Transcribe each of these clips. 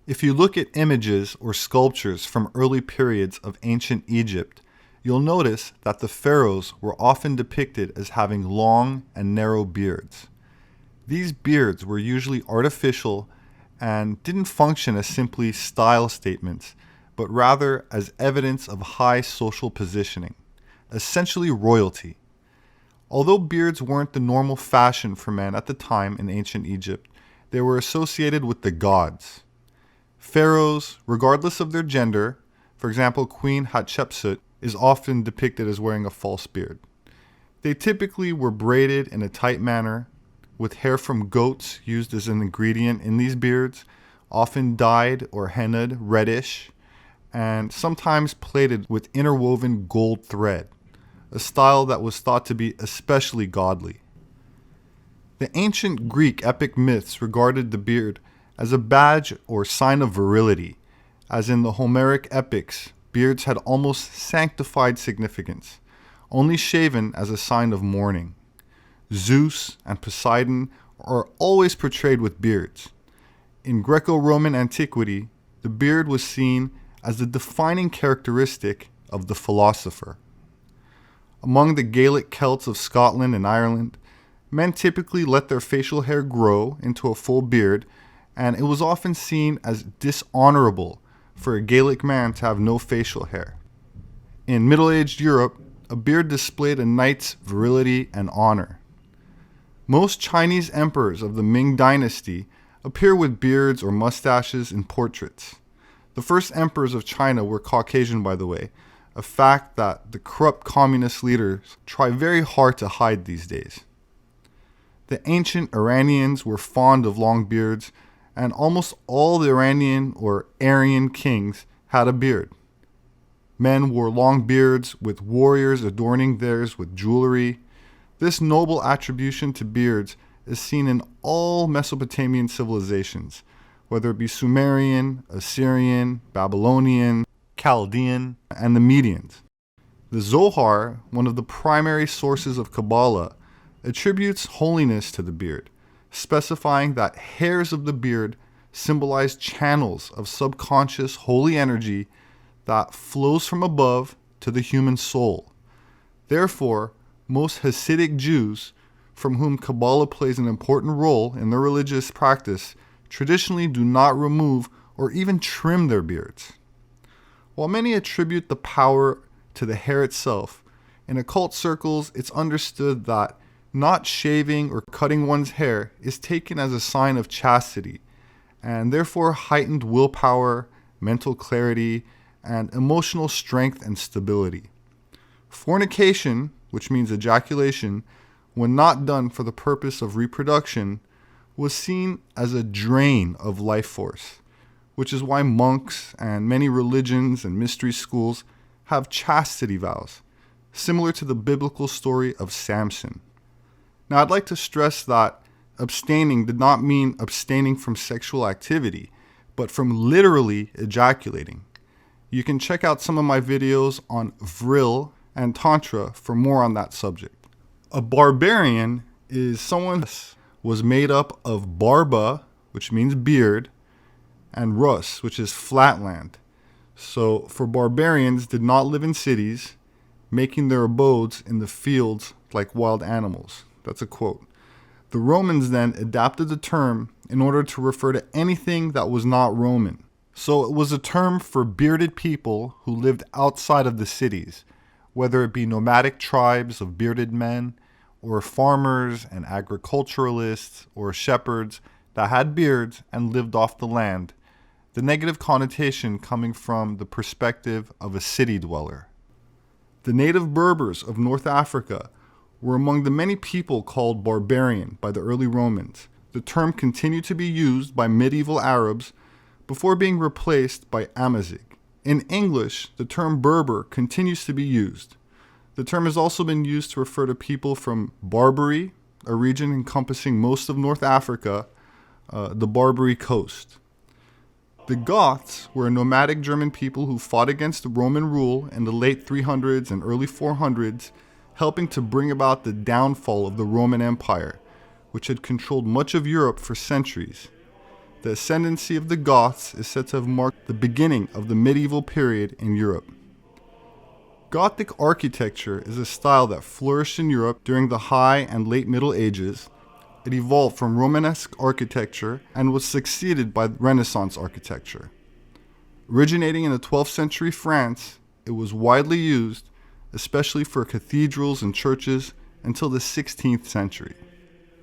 If you look at images or sculptures from early periods of ancient Egypt, you'll notice that the pharaohs were often depicted as having long and narrow beards. These beards were usually artificial and didn't function as simply style statements, but rather as evidence of high social positioning, essentially royalty. Although beards weren't the normal fashion for men at the time in ancient Egypt, they were associated with the gods. Pharaohs, regardless of their gender, for example, Queen Hatshepsut is often depicted as wearing a false beard. They typically were braided in a tight manner, with hair from goats used as an ingredient in these beards, often dyed or hennaed reddish, and sometimes plaited with interwoven gold thread, a style that was thought to be especially godly. The ancient Greek epic myths regarded the beard as a badge or sign of virility, as in the Homeric epics, beards had almost sanctified significance, only shaven as a sign of mourning. Zeus and Poseidon are always portrayed with beards. In Greco-Roman antiquity, the beard was seen as the defining characteristic of the philosopher. Among the Gaelic Celts of Scotland and Ireland, men typically let their facial hair grow into a full beard, and it was often seen as dishonorable for a Gaelic man to have no facial hair. In middle-aged Europe, a beard displayed a knight's virility and honor. Most Chinese emperors of the Ming Dynasty appear with beards or mustaches in portraits. The first emperors of China were Caucasian, by the way, a fact that the corrupt communist leaders try very hard to hide these days. The ancient Iranians were fond of long beards, and almost all the Iranian or Aryan kings had a beard. Men wore long beards, with warriors adorning theirs with jewelry. This noble attribution to beards is seen in all Mesopotamian civilizations, whether it be Sumerian, Assyrian, Babylonian, Chaldean, and the Medians. The Zohar, one of the primary sources of Kabbalah, attributes holiness to the beard, specifying that hairs of the beard symbolize channels of subconscious holy energy that flows from above to the human soul. Therefore, most Hasidic Jews, from whom Kabbalah plays an important role in their religious practice, traditionally do not remove or even trim their beards. While many attribute the power to the hair itself, in occult circles it's understood that not shaving or cutting one's hair is taken as a sign of chastity, and therefore heightened willpower, mental clarity, and emotional strength and stability. Fornication, which means ejaculation, when not done for the purpose of reproduction, was seen as a drain of life force, which is why monks and many religions and mystery schools have chastity vows, similar to the biblical story of Samson. Now, I'd like to stress that abstaining did not mean abstaining from sexual activity, but from literally ejaculating. You can check out some of my videos on Vril and Tantra for more on that subject. A barbarian is someone who was made up of barba, which means beard, and rus, which is flatland. So, for barbarians did not live in cities, making their abodes in the fields like wild animals. That's a quote. The Romans then adapted the term in order to refer to anything that was not Roman. So it was a term for bearded people who lived outside of the cities, whether it be nomadic tribes of bearded men, or farmers and agriculturalists, or shepherds that had beards and lived off the land, the negative connotation coming from the perspective of a city dweller. The native Berbers of North Africa were among the many people called barbarian by the early Romans. The term continued to be used by medieval Arabs before being replaced by Amazigh. In English, the term Berber continues to be used. The term has also been used to refer to people from Barbary, a region encompassing most of North Africa, the Barbary coast. The Goths were a nomadic German people who fought against Roman rule in the late 300s and early 400s, helping to bring about the downfall of the Roman Empire, which had controlled much of Europe for centuries. The ascendancy of the Goths is said to have marked the beginning of the medieval period in Europe. Gothic architecture is a style that flourished in Europe during the High and Late Middle Ages. It evolved from Romanesque architecture and was succeeded by Renaissance architecture. Originating in the 12th century France, it was widely used, especially for cathedrals and churches, until the 16th century.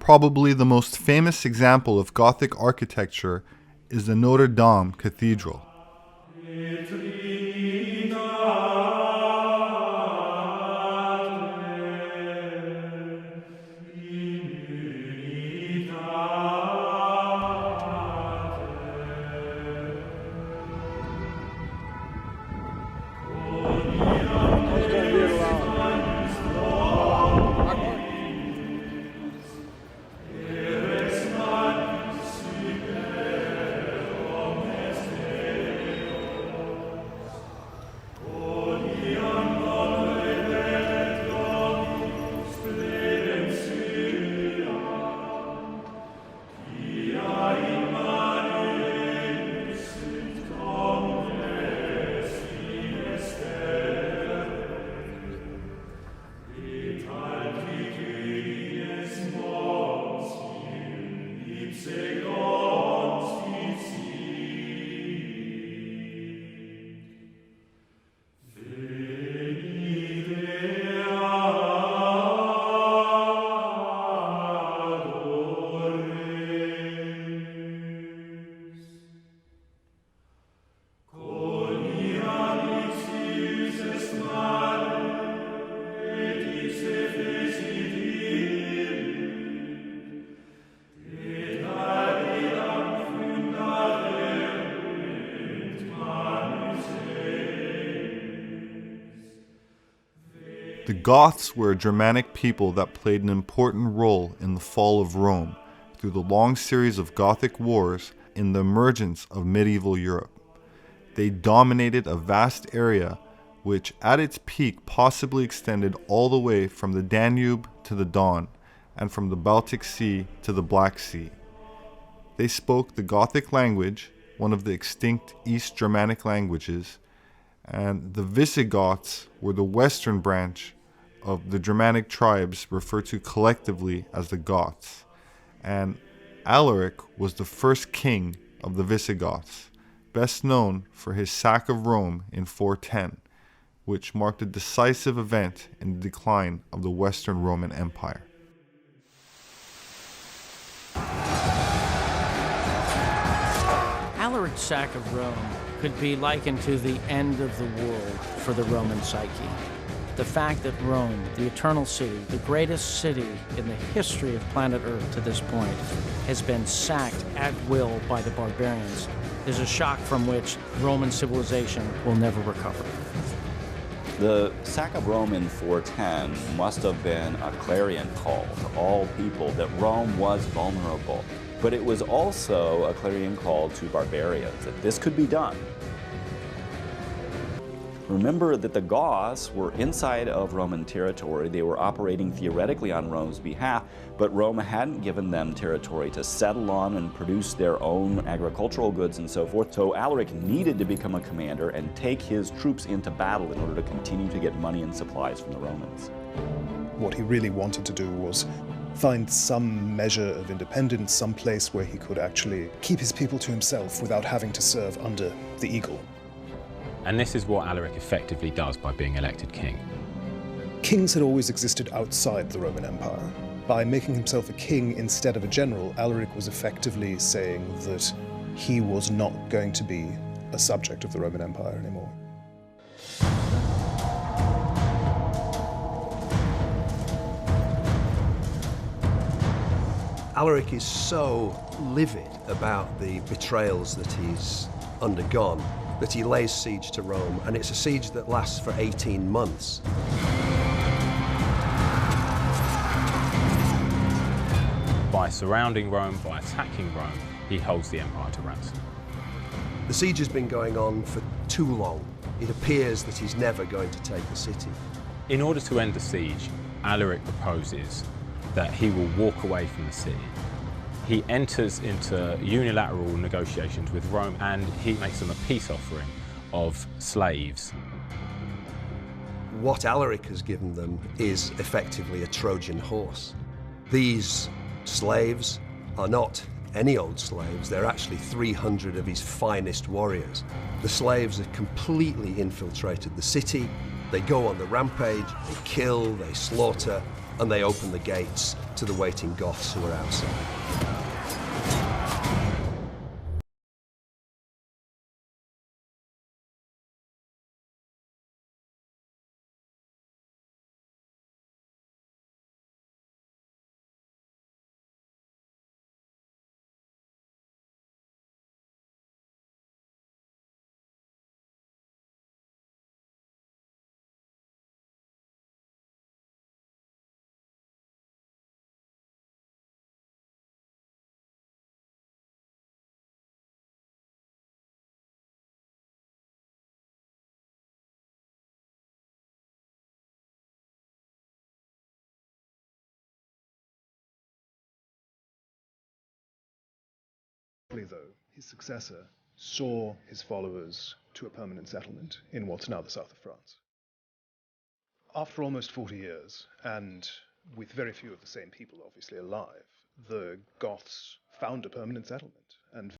Probably the most famous example of Gothic architecture is the Notre-Dame Cathedral. The Goths were a Germanic people that played an important role in the fall of Rome through the long series of Gothic Wars in the emergence of medieval Europe. They dominated a vast area which at its peak possibly extended all the way from the Danube to the Don and from the Baltic Sea to the Black Sea. They spoke the Gothic language, one of the extinct East Germanic languages, and the Visigoths were the western branch of the Germanic tribes referred to collectively as the Goths, and Alaric was the first king of the Visigoths, best known for his sack of Rome in 410, which marked a decisive event in the decline of the Western Roman Empire. Alaric's sack of Rome could be likened to the end of the world for the Roman psyche. The fact that Rome, the eternal city, the greatest city in the history of planet Earth to this point, has been sacked at will by the barbarians is a shock from which Roman civilization will never recover. The sack of Rome in 410 must have been a clarion call to all people that Rome was vulnerable. But it was also a clarion call to barbarians that this could be done. Remember that the Goths were inside of Roman territory. They were operating theoretically on Rome's behalf, but Rome hadn't given them territory to settle on and produce their own agricultural goods and so forth. So Alaric needed to become a commander and take his troops into battle in order to continue to get money and supplies from the Romans. What he really wanted to do was find some measure of independence, some place where he could actually keep his people to himself without having to serve under the eagle. And this is what Alaric effectively does by being elected king. Kings had always existed outside the Roman Empire. By making himself a king instead of a general, Alaric was effectively saying that he was not going to be a subject of the Roman Empire anymore. Alaric is so livid about the betrayals that he's undergone that he lays siege to Rome, and it's a siege that lasts for 18 months. By surrounding Rome, by attacking Rome, he holds the empire to ransom. The siege has been going on for too long. It appears that he's never going to take the city. In order to end the siege, Alaric proposes that he will walk away from the city He enters into unilateral negotiations with Rome, and he makes them a peace offering of slaves. What Alaric has given them is effectively a Trojan horse. These slaves are not any old slaves, they're actually 300 of his finest warriors. The slaves have completely infiltrated the city. They go on the rampage, they kill, they slaughter, and they open the gates to the waiting Goths who are outside. Though, his successor saw his followers to a permanent settlement in what's now the south of France. After almost 40 years, and with very few of the same people obviously alive, the Goths found a permanent settlement and